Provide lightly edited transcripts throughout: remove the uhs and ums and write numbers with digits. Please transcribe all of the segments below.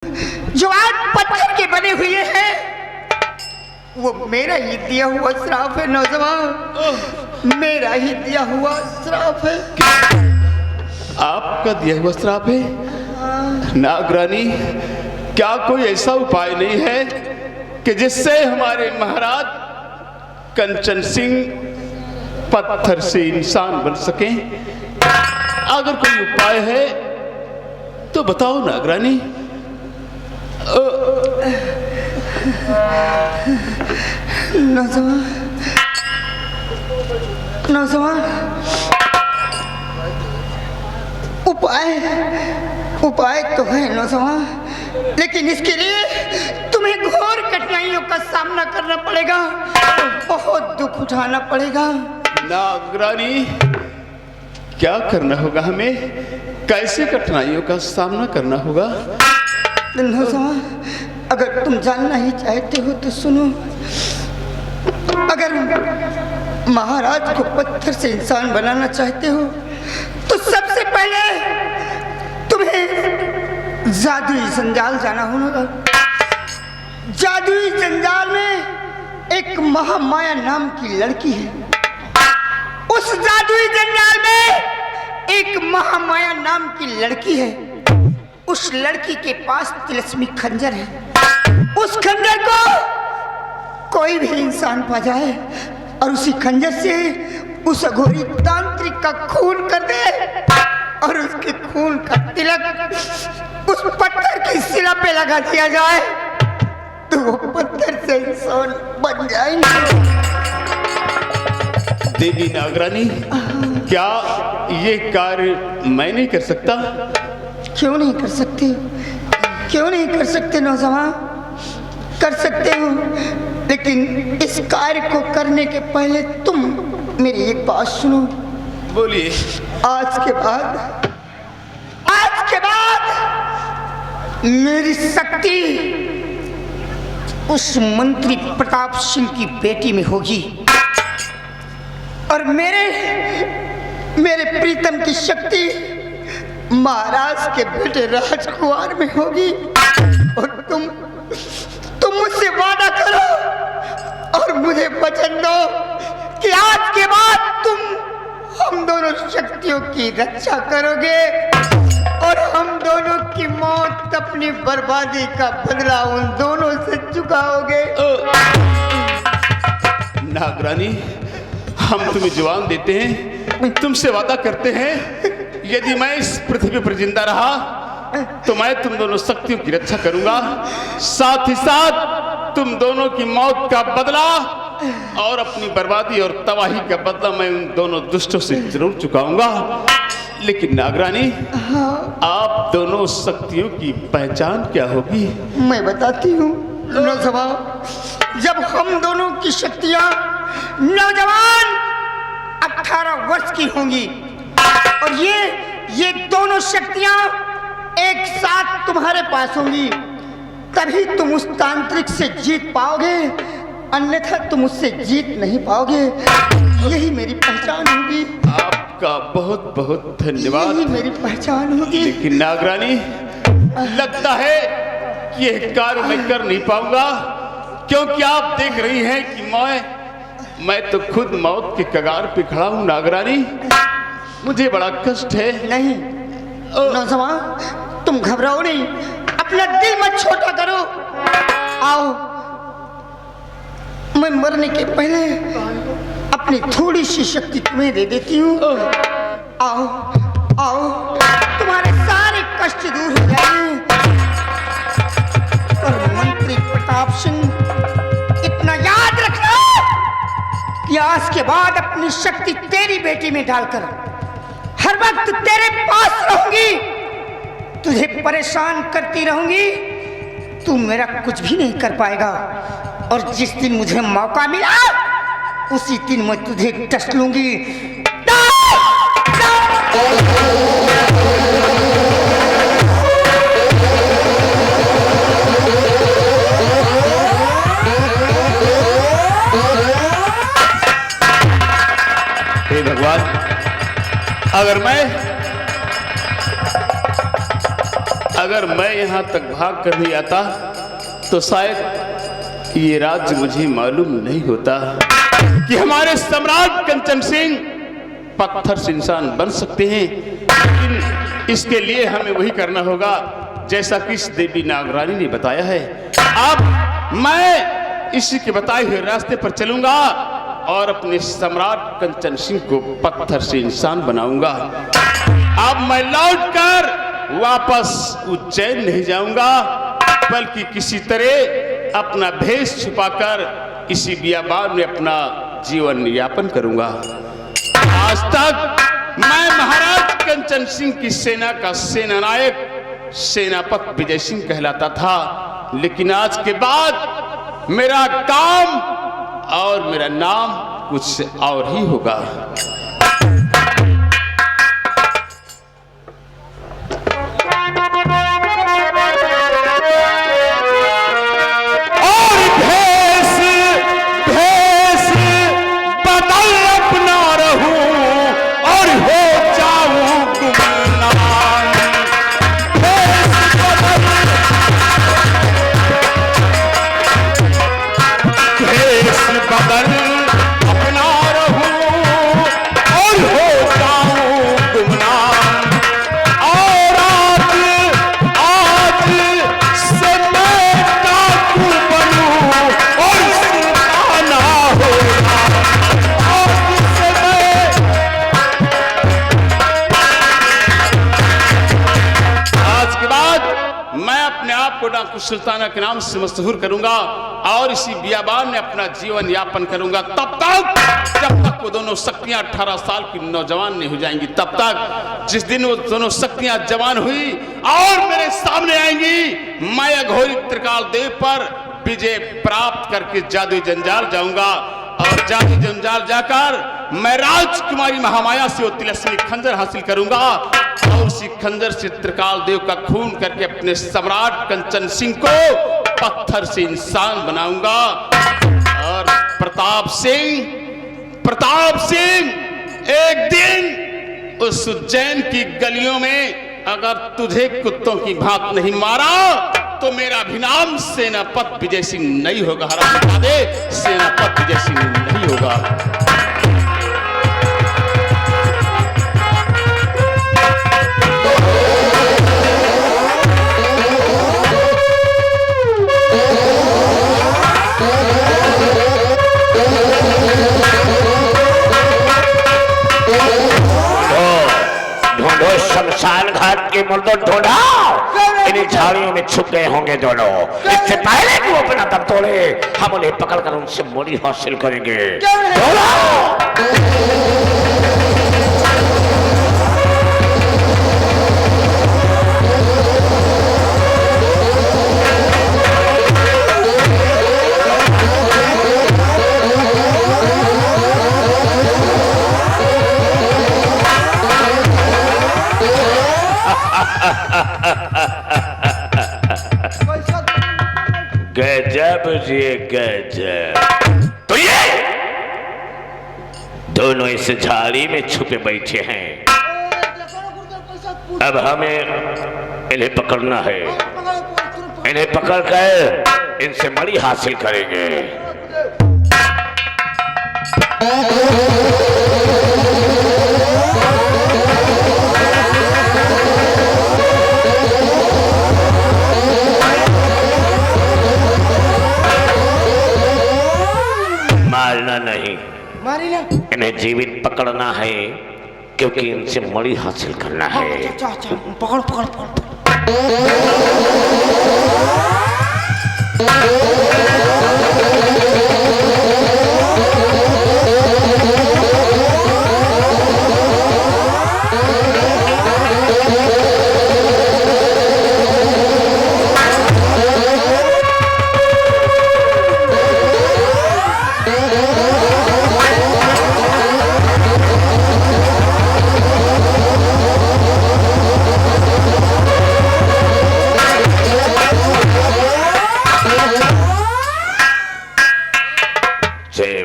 जो आज पत्थर के बने हुए हैं वो मेरा ही दिया हुआ श्राप है नौजवान, मेरा ही दिया हुआ श्राप है। आपका दिया हुआ श्राप है? नागरानी, क्या कोई ऐसा उपाय नहीं है कि जिससे हमारे महाराज कंचन सिंह पत्थर से इंसान बन सकें? अगर कोई उपाय है तो बताओ नागरानी। नौजवान, उपाय तो है नौजवान, लेकिन इसके लिए तुम्हें घोर कठिनाइयों का सामना करना पड़ेगा, बहुत दुख उठाना पड़ेगा। नागरानी, क्या करना होगा हमें? कैसे कठिनाइयों का सामना करना होगा? नौजवान, अगर तुम जानना ही चाहते हो तो सुनो। अगर महाराज को पत्थर से इंसान बनाना चाहते हो तो सबसे पहले तुम्हें जादुई जंजाल जाना होगा। जादुई जंजाल में एक महामाया नाम की लड़की है। उस जादुई जंजाल में एक महामाया नाम की लड़की है। उस लड़की के पास तिलस्मी खंजर है। उस खंजर को कोई भी इंसान पा जाए और उसी खंजर से उस अघोरी तांत्रिक का खून कर दे और उसके खून का तिलक उस पत्थर की शिला पे लगा दिया जाए तो वो पत्थर से इंसान बन जाएंगे। देवी नागरानी, क्या ये कार्य मैं नहीं कर सकता? क्यों नहीं कर सकते? क्यों नहीं कर सकते नौजवान? कर सकते हो, लेकिन इस कार्य को करने के पहले तुम मेरी एक बात सुनो। बोलिए। आज के बाद मेरी शक्ति उस मंत्री प्रताप सिंह की बेटी में होगी और मेरे प्रीतम की शक्ति महाराज के बेटे राजकुमार में होगी। और तुम मुझसे वादा करो और मुझे वचन दो कि आज के बाद तुम हम दोनों शक्तियों की रक्षा करोगे और हम दोनों की मौत, अपनी बर्बादी का बदला उन दोनों से चुकाओगे। नागरानी, हम तुम्हें जवान देते हैं, तुमसे वादा करते हैं, यदि मैं इस पृथ्वी पर जिंदा रहा तो मैं तुम दोनों शक्तियों की रक्षा करूंगा, साथ ही साथ तुम दोनों की मौत का बदला और अपनी बर्बादी और तबाही का बदला मैं उन दोनों दुष्टों से जरूर चुकाऊंगा। लेकिन नागरानी, आप दोनों शक्तियों की पहचान क्या होगी? मैं बताती हूँ नौजवान। जब हम दोनों की शक्तियां नौजवान 18 वर्ष की होंगी और ये दोनों शक्तियां एक साथ तुम्हारे पास होंगी, तभी तुम उस तांत्रिक से जीत पाओगे, अन्यथा तुम उससे जीत नहीं पाओगे। यही मेरी पहचान होगी। आपका बहुत बहुत धन्यवाद। यही मेरी पहचान होगी। लेकिन नागरानी, लगता है कि यह कार्य मैं कर नहीं पाऊंगा, क्योंकि आप देख रही हैं कि मैं तो खुद मौत के कगार पे खड़ा हूं। नागरानी, मुझे बड़ा कष्ट है। नहीं नौजवान, तुम घबराओ नहीं, अपना दिल मत छोटा करो। आओ, मैं मरने के पहले अपनी थोड़ी सी शक्ति तुम्हें दे देती हूँ। आओ आओ, तुम्हारे सारे कष्ट दूर हो जाएंगे। और मंत्री प्रताप सिंह, इतना याद रखना कि आज के बाद अपनी शक्ति तेरी बेटी में डालकर हर वक्त तेरे पास रहूंगी, तुझे परेशान करती रहूंगी, तू मेरा कुछ भी नहीं कर पाएगा। और जिस दिन मुझे मौका मिला उसी दिन मैं तुझे डस लूंगी। हे भगवान, अगर अगर मैं यहाँ तक भाग कर नहीं आता तो शायद ये राज्य मुझे मालूम नहीं होता कि हमारे सम्राट कंचन सिंह पत्थर से इंसान बन सकते हैं। लेकिन इसके लिए हमें वही करना होगा जैसा कि इस देवी नागरानी ने बताया है। अब मैं इसी के बताए हुए रास्ते पर चलूंगा और अपने सम्राट कंचन सिंह को पत्थर से इंसान बनाऊंगा। अब मैं लौटकर वापस उज्जैन नहीं जाऊंगा, बल्कि किसी तरह अपना भेष छुपाकर इसी बियाबान में अपना जीवन यापन करूंगा। आज तक मैं महाराज कंचन सिंह की सेना का सेनानायक सेनापति विजय सिंह कहलाता था, लेकिन आज के बाद मेरा काम और मेरा नाम कुछ और ही होगा। और भेष भेष बदल अपना रहूं और हो जाऊं गुमनाम। भेष बदल अपना रहूं और हो जाऊं गुमनाम। और आज से मैं डाकू बनूं और सुल्ताना होगा। आज से आज के बाद मैं अपने आप को डाकू सुल्ताना के नाम से मशहूर करूंगा और इसी बियाबान में अपना जीवन यापन करूंगा। तब तक जब तक वो दोनों शक्तियां 18 साल की नौजवान नहीं हो जाएंगी, तब तक जिस दिन वो दोनों शक्तियां जवान हुई और मेरे सामने आएंगी, मैं अघोरी त्रिकाल देव पर विजय प्राप्त करके जादुई जंजाल जाऊंगा। और जादुई जंजाल जाकर मैं राजकुमारी महामाया से वो तिलस्मी खंजर हासिल करूंगा और उसी खंजर से त्रिकाल देव का खून करके अपने सम्राट कंचन सिंह को पत्थर से इंसान बनाऊंगा। और प्रताप सिंह एक दिन उस उज्जैन की गलियों में अगर तुझे कुत्तों की भांत नहीं मारा तो मेरा अभिनाम सेनापति विजय सिंह नहीं होगा। हरा बता दे, सेनापति विजय सिंह नहीं होगा। ढूंढो शमशान घाट के मुर्दों, ढूंढो। इन्हीं झाड़ियों में छुप गए होंगे दोनों। इससे पहले कि वो अपना दम तोड़े, हम उन्हें पकड़कर उनसे मोड़ी हासिल करेंगे। गजब जी गजब। तो ये दोनों इस झाड़ी में छुपे बैठे हैं। अब हमें इन्हें पकड़ना है। इन्हें पकड़कर इनसे मणि हासिल करेंगे। मारना नहीं, इन्हें जीवित पकड़ना है, क्योंकि इनसे मणि हासिल करना है। अच्छा, पकड़ पकड़ पकड़।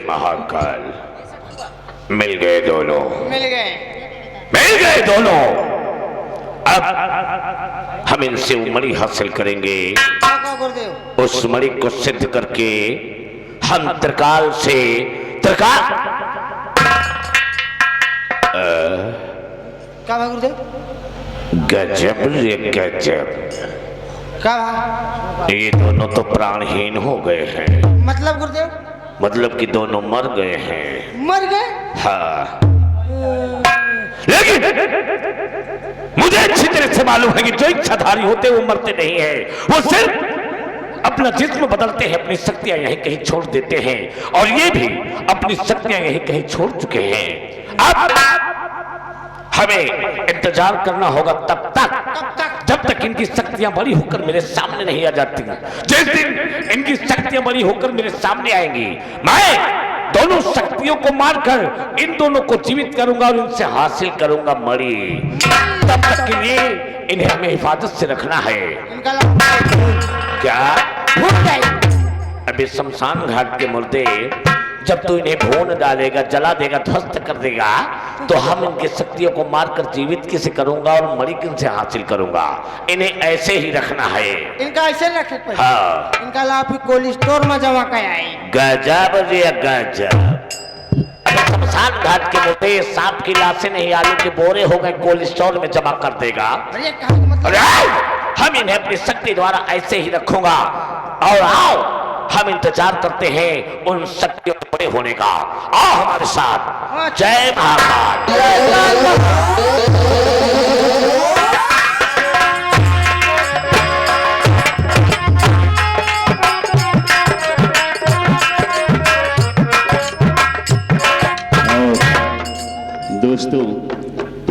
महाकाल, मिल गए दोनों। मिल गए दोनों। अब हम इनसे वो मणि हासिल करेंगे। गुरुदेव उस मणि को सिद्ध करके हम त्रिकाल से त्रिकाल क्या भाई गुरुदेव? गजब रे गजब, क्या भाई? ये दोनों तो प्राणहीन हो गए हैं। मतलब गुरुदेव? मतलब कि दोनों मर गए हैं। मर गए? हाँ, लेकिन मुझे अच्छी तरह से मालूम है कि जो इच्छाधारी होते वो मरते नहीं है, वो सिर्फ अपना जिस्म बदलते हैं, अपनी शक्तियां यहीं कहीं छोड़ देते हैं, और ये भी अपनी शक्तियां यहीं कहीं छोड़ चुके हैं। अब हमें इंतजार करना होगा तब तक जब तक इनकी शक्तियां बड़ी होकर मेरे सामने नहीं आ जाती। जिस दिन इनकी शक्तियां बड़ी होकर मेरे सामने आएंगी, मैं दोनों शक्तियों को मारकर इन दोनों को जीवित करूंगा और इनसे हासिल करूंगा मणि। तब तक के लिए इन्हें हमें हिफाजत से रखना है। क्या अभी शमशान घाट के मुर्दे जब तू इन्हें भून डालेगा, जला देगा, ध्वस्त कर देगा, तो हम इनकी शक्तियों को मारकर जीवित किसे करूंगा और मणि किनसे हासिल करूंगा। इन्हें ऐसे ही रखना है। इनका ऐसे रखे? हाँ, इनका लाभ कोल्ड स्टोर में जमा कर आई। गजब रे गजब। शमशान घाट के मुर्दे सांप की लाशें नहीं, आलू के बोरे हो गए, कोल्ड स्टोर में जमा कर देगा। मतलब? हम इन्हें अपनी शक्ति द्वारा ऐसे ही रखूंगा। और आओ, हम इंतजार करते हैं उन शक्तियों के बड़े होने का। आओ हमारे साथ। जय महाकाल। दोस्तों,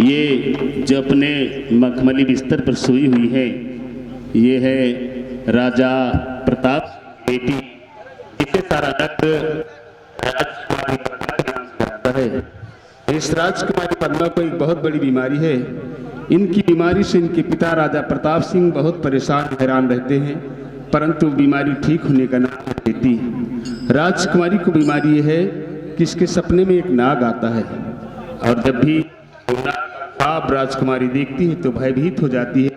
ये जो अपने मखमली बिस्तर पर सोई हुई है, ये है राजा प्रताप बेटी। इसे सारा रक्त राजकुमारी पद्मा के नाम से आता है। इस राजकुमारी पद्मा को एक बहुत बड़ी बीमारी है। इनकी बीमारी से इनके पिता राजा प्रताप सिंह बहुत परेशान हैरान रहते हैं, परंतु बीमारी ठीक होने का नाम नहीं लेती। राजकुमारी को बीमारी यह है कि इसके सपने में एक नाग आता है, और जब भी ख्वाब राजकुमारी देखती है तो भयभीत हो जाती है,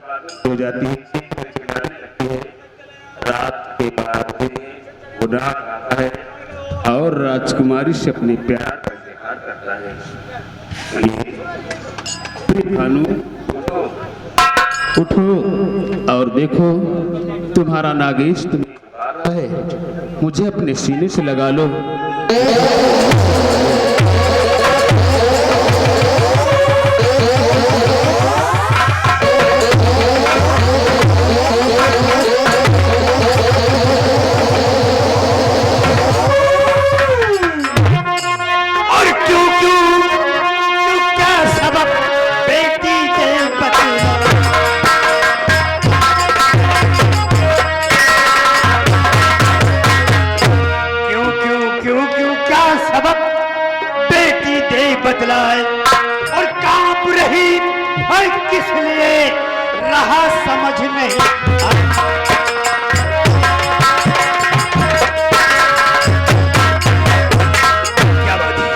रात के 12 बजे वो नाग आता है और राजकुमारी से अपने प्यार का इजहार करता है। भानु, उठो और देखो, तुम्हारा नागेश तुम्हें पुकार रहा है, मुझे अपने सीने से लगा लो। बदलाए और कांप रही है, किस लिए रहा समझ नहीं। क्या बात है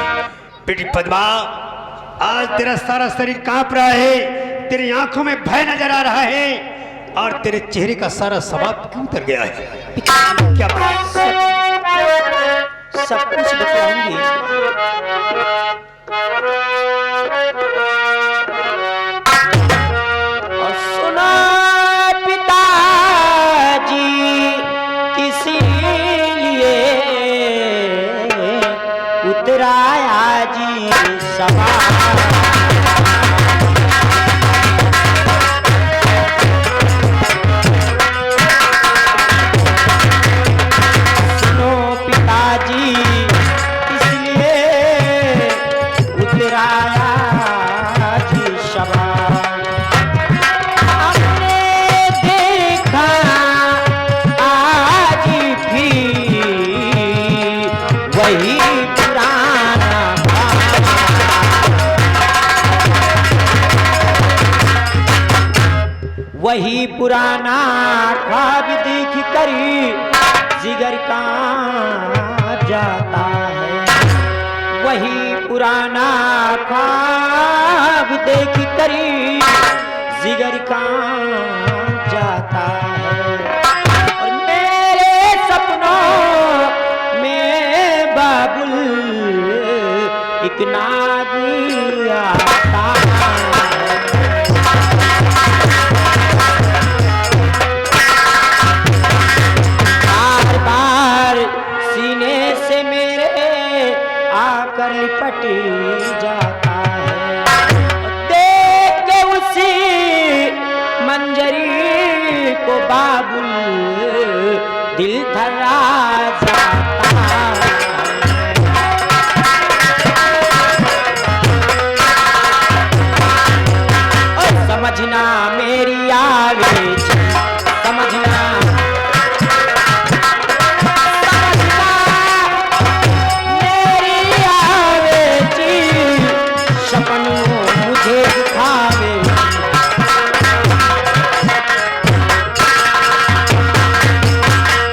बेटी पद्मा, आज तेरा सारा शरीर कांप रहा है, तेरी आंखों में भय नजर आ रहा है, और तेरे चेहरे का सारा स्वभाव क्यों उतर गया है? क्या बात? सब कुछ बताऊंगी। और सुना पिताजी किसी लिए उतराया जी सवाल। सुनो पिताजी इसलिए उतराया जी सवाल। हमने देखा आज भी वही पुराना वही पुराना ख्वाब देख कर जिगर का जाता है। वही पुराना ख्वाब देख कर जिगर कांप जाता है और मेरे सपनों में बाबुल एक नाग आता है। बार बार सीने से मेरे आकर लिपट जाता है। देख के उसी मंजरी को बाबुल दिल थर्रा जाता है। और समझना मेरी आवेश, समझना मेरी आवेशी, सपनों मुझे दिखावे।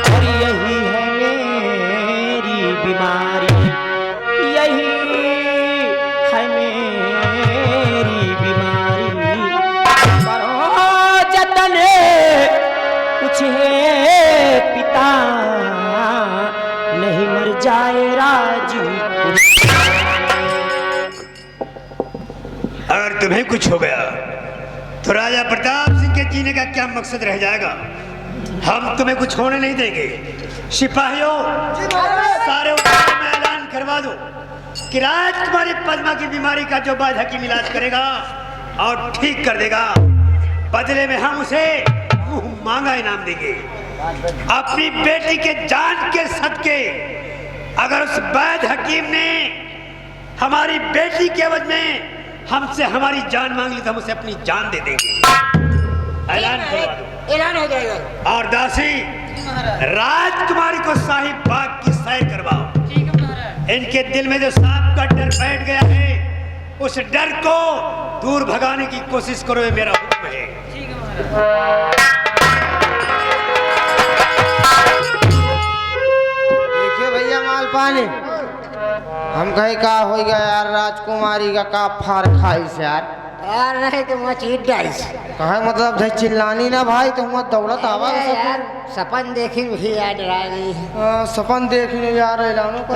और यही है मेरी बीमारी, यही है मेरी बीमारी। करो जतन कुछ है पिता, नहीं मर जाए राजी। अगर तुम्हें कुछ हो गया तो राजा प्रताप सिंह के जीने का क्या मकसद रह जाएगा। हम तुम्हें कुछ होने नहीं देंगे। सिपाहियों, सारे उद्योग में ऐलान करवा दो कि राजकुमारी पद्मा की बीमारी का जो बाद हकीम इलाज करेगा और ठीक कर देगा, बदले में हम उसे मुंह मांगा इनाम देंगे। अपनी बेटी के जान के सदके अगर उस वैद हकीम ने हमारी बेटी के एवज में हमसे हमारी जान मांग ली तो हम उसे अपनी जान दे देंगे। ऐलान करवा दो। ऐलान हो जाएगा। और दासी, राजकुमारी को शाही बाग की सैर करवाओ। इनके दिल में जो सांप का डर बैठ गया है, उस डर को दूर भगाने की कोशिश करो, ये मेरा हुक्म है। देखिए भैया मालपानी, हम कहीं का हो गया यार, राजकुमारी का फार खाइस यार। यार नहीं तो मचीट डाइस। कहे मतलब धै चिल्लानी ना भाई, तो हम दौड़त आवा यार सपन देखी भी याद आ गई। सपन देखने यार ऐलानो कर।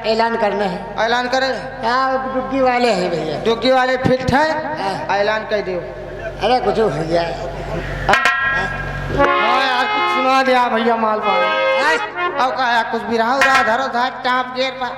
ऐलान करना है। ऐलान करे। हाँ डुग्गी वाले हैं भैया। डुग्गी वाले फिट है, ऐलान कर दो। अरे कुछ हो गया। हाँ यार कुछ सुना दिया भैया मालपानी। अब का कुछ भी रहा उरा धरो धार टाप गेर पा।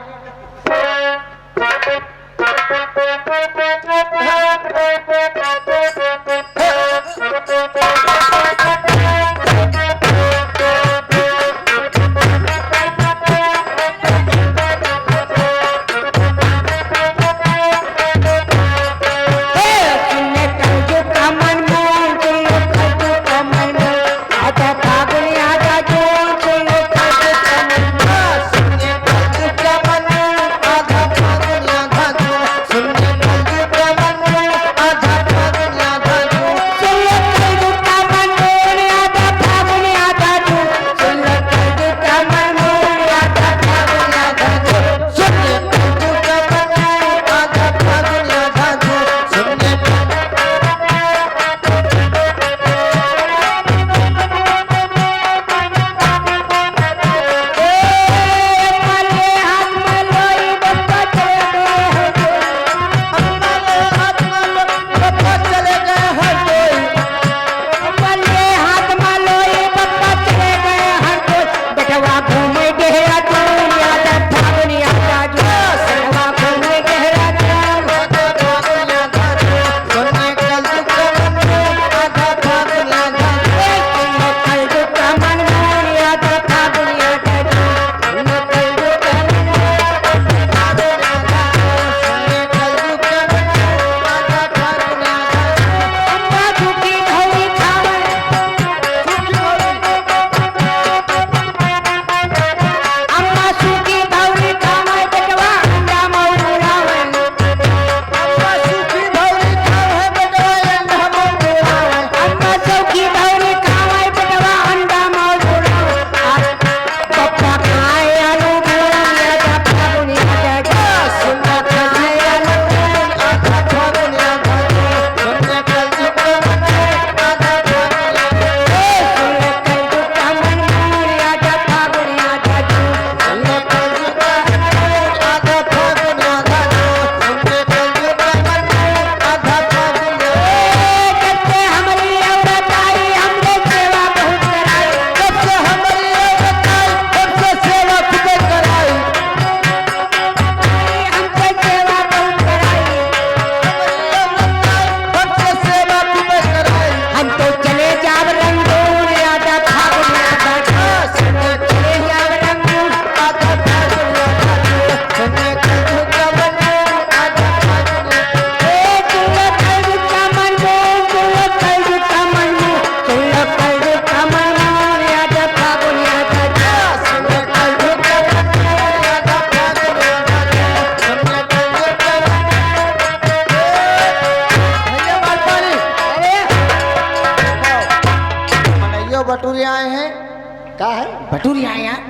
का है? बटुरिया यार।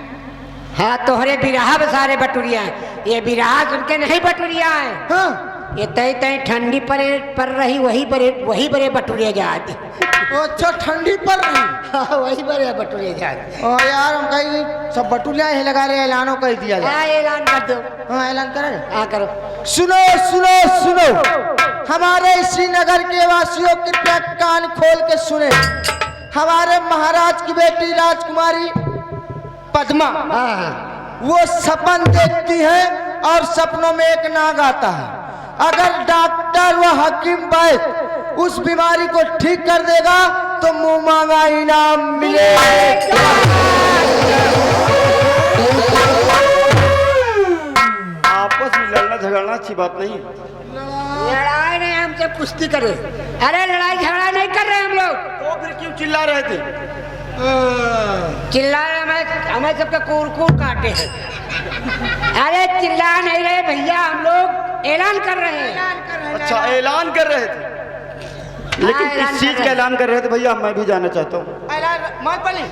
हाँ तोहरे बिरहा सारे बटुरिया है, ये बिरहा सुन के नहीं बटुरिया है। हाँ ये तय तय ठंडी पर रही वही बड़े बटुरिया जाते। अच्छा ठंडी पड़ रही। हाँ वही बड़े बटुरिया जाते। ओ यार हम कहीं सब बटुलिया ही लगा रहे, ऐलानों कर दिया जाए। हाँ ऐलान कर दो। हाँ ऐलान करे। हाँ करो। सुनो सुनो सुनो, हमारे श्रीनगर के वासियों कृपया कान खोल के सुने। हमारे महाराज की बेटी राजकुमारी पद्मा, वो सपन देखती है और सपनों में एक नाग आता है। अगर डॉक्टर व हकीम वैद्य उस बीमारी को ठीक कर देगा तो मुंह मांगा इनाम मिलेगा। आपस में लड़ना झगड़ना अच्छी बात नहीं। लड़ाई नहीं, हमसे कुश्ती करे। अरे लड़ाई झगड़ा नहीं कर रहे हम लोग। तो फिर क्यों चिल्ला रहे थे? चिल्ला हमें सबका कूर काटे हैं। अरे चिल्ला नहीं रहे भैया, हम लोग ऐलान कर रहे हैं। अच्छा ऐलान कर रहे थे, लेकिन ऐलान किस चीज कर का रहे ऐलान कर रहे थे भैया? मैं भी जानना चाहता हूँ। ऐलान मालपाली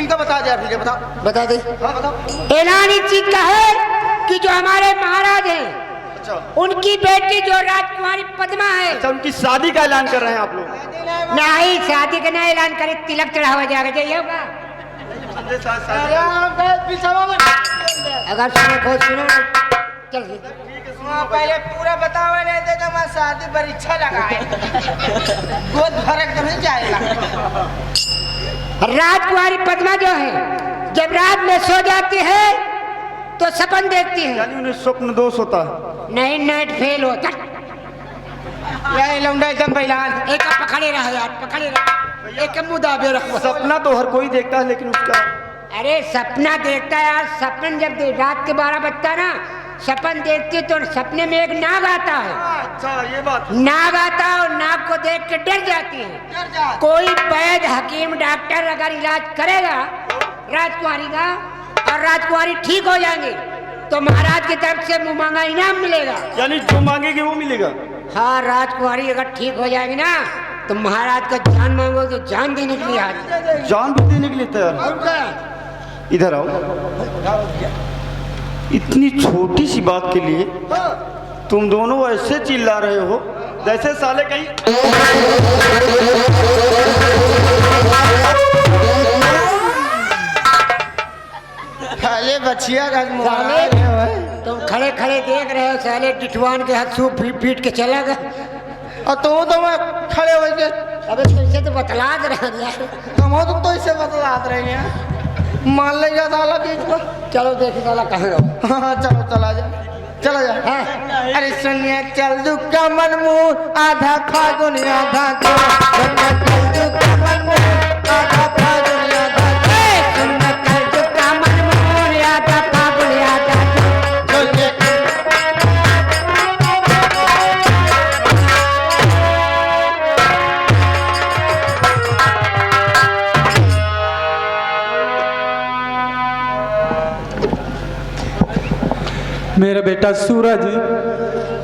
इनका बता दिया, ठीक है बताओ। बता दे। हाँ बताओ। ऐलान इस चीज का है कि जो हमारे महाराज हैं अच्छा उनकी बेटी जो राजकुमारी पद्मा है। अच्छा, उनकी शादी का ऐलान कर रहे हैं आप लोग? नहीं शादी का नहीं ऐलान करे, तिलक चढ़ावा जाएगा। चाहिए होगा अगर सुनो खोज सुनो चल पहले पूरा बताओ नहीं दे तो मैं शादी पर इच्छा लगाए गोद भरक तो नहीं जाएगा। राजकुमारी पद्मा जो है जब रात में सो जाती है तो सपन देखती है। यानी उन्हें स्वप्न दोष होता है? नहीं नाइट फेल होता। यही लौंडा एकदम बैलान। एक पकड़े रहो यार, पकड़े रहो, एक मुंह दाबे रखो। सपना तो हर कोई देखता है, लेकिन उसका अरे सपना देखता है यार। सपन जब रात के 12 बजता ना, सपन देखती है तो सपने में एक नाग आता है। अच्छा ये बात। नाग आता है और नाग को देख के डर जाती है। कोई वैद्य हकीम डॉक्टर अगर इलाज करेगा राजकुमारी का और राजकुमारी ठीक हो जाएंगे तो महाराज की तरफ से मुंह मांगा इनाम मिलेगा। यानी जो मांगेगे वो मिलेगा? हाँ राजकुमारी अगर ठीक हो जाएगी ना तो महाराज का जान मांगो तो जान देने के लिए हाजिर। जान भी देने के लिए तैयार? और क्या? इधर आओ। इतनी छोटी सी बात के लिए तुम दोनों ऐसे चिल्ला रहे हो जैसे साले कहीं। साले बचिया का साले तुम खड़े खड़े देख रहे हो, साले टिटवान के हाथ सूप पीट के चला गया। और तो मैं खड़े हो गए। अबे तुमसे तो बतला दे रहा यार। तुम हो तो इसे बतला रहे हैं, मान लेगा साला बीच में। चलो देखे साला कहाँ रहो। हाँ चलो चला जा, चला जा। हाँ। अरे सुनिए चल दुका मन मुंह आधा फागुन आधा को, चल दुका मन मुंह आधा फागुन आधा को, सुन कर दुका मन मोर आधा फागुन आधा मेरा बेटा सूरज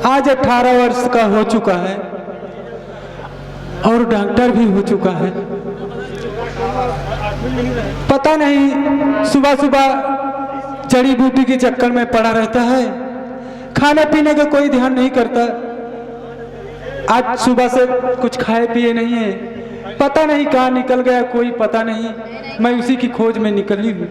आज 18 वर्ष का हो चुका है और डॉक्टर भी हो चुका है। पता नहीं सुबह सुबह जड़ी बूटी के चक्कर में पड़ा रहता है, खाने पीने का कोई ध्यान नहीं करता। आज सुबह से कुछ खाए पिए नहीं है, पता नहीं कहाँ निकल गया, कोई पता नहीं। मैं उसी की खोज में निकली हूँ।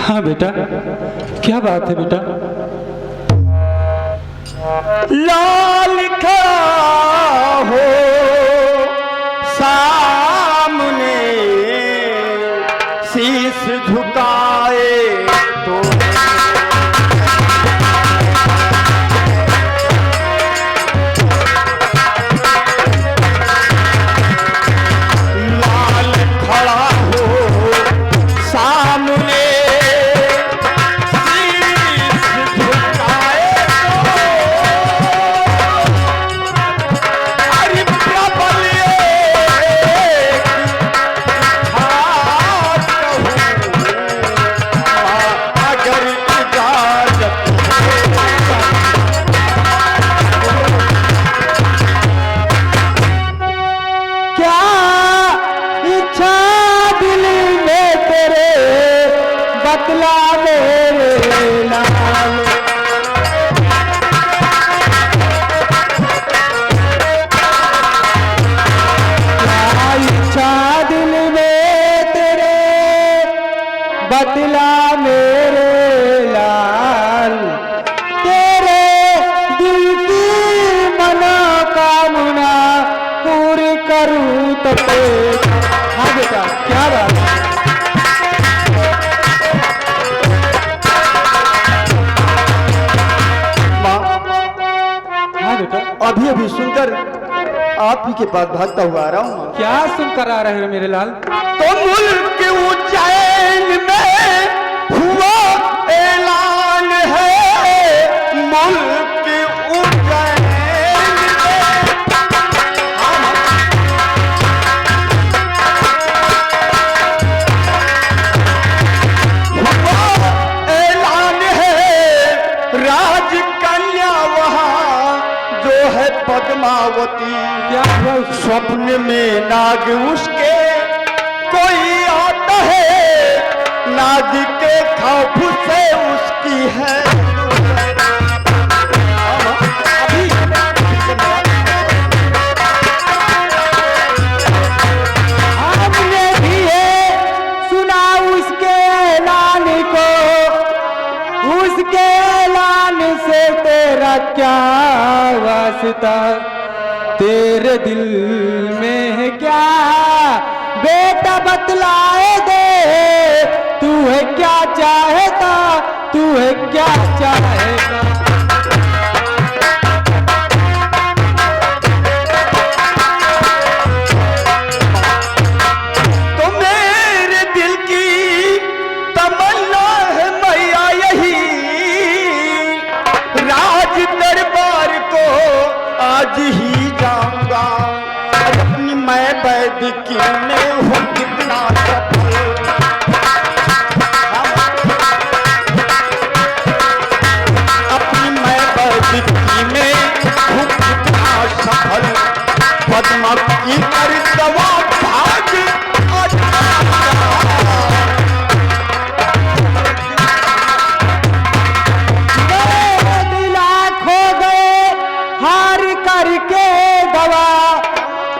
हाँ बेटा, क्या बात है बेटा? लाल खड़ा हो सामने, शीश झुकाए तो लाल खड़ा हो सामने, शीश झुकाए तो अरे प्रबल बतला मेरे लाल। क्या इच्छा दिल में तेरे, बतला मेरे लाल। तेरे दिल की मनोकामना पूरी करूं तो हाँ बेटा क्या बात है? हाँ बेटा अभी अभी सुनकर आप ही के पास भागता हुआ आ रहा हूँ। क्या सुनकर आ रहे हैं मेरे लाल? तो मुल्क उज्जैन में हुआ ऐलान है, मुल्क उज्जैन में हुआ ऐलान है, राजकन्या वहाँ जो है पद्मावती। क्या हुआ? स्वप्न में नाग उसके कोई आता है, नाग के खौफ से उसकी है। हमने भी ये सुना उसके ऐलान को, उसके ऐलान से तेरा क्या वास्ता, तेरे दिल में है क्या बेटा बतलाए दे, तू है क्या चाहता, तू है क्या चाहता। तो मेरे दिल की तमन्ना है मैया यही, राज दरबार को आज ही जाऊंगा। अपनी मैं वैदिकी में हूँ कितना सफल, अपनी मैं वैदिकी में हूँ कितना सफल। पद्मा की कर दवा भाग मेरे दिला खो गए हार करके दवा,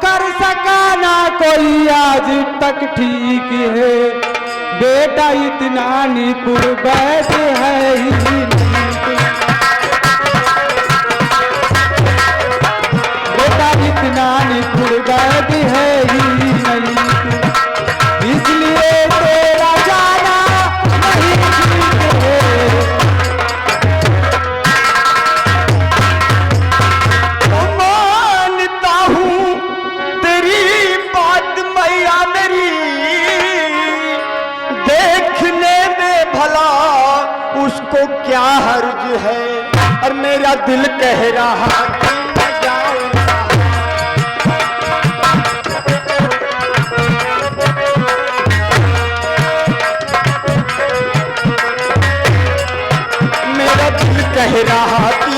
कर सका ना कोई आज तक ठीक है, बेटा इतना निपुण वैद्य है ही नहीं। बेटा इतना निपुण वैद्य है ही नहीं, इसलिए तेरा जाना नहीं ठीक है। मानता हूँ तेरी बात मैया मेरी, देखने में भला उसको क्या हर्ज है, और मेरा दिल कह रहा कि मैं जाऊंगा। मेरा दिल कह रहा कि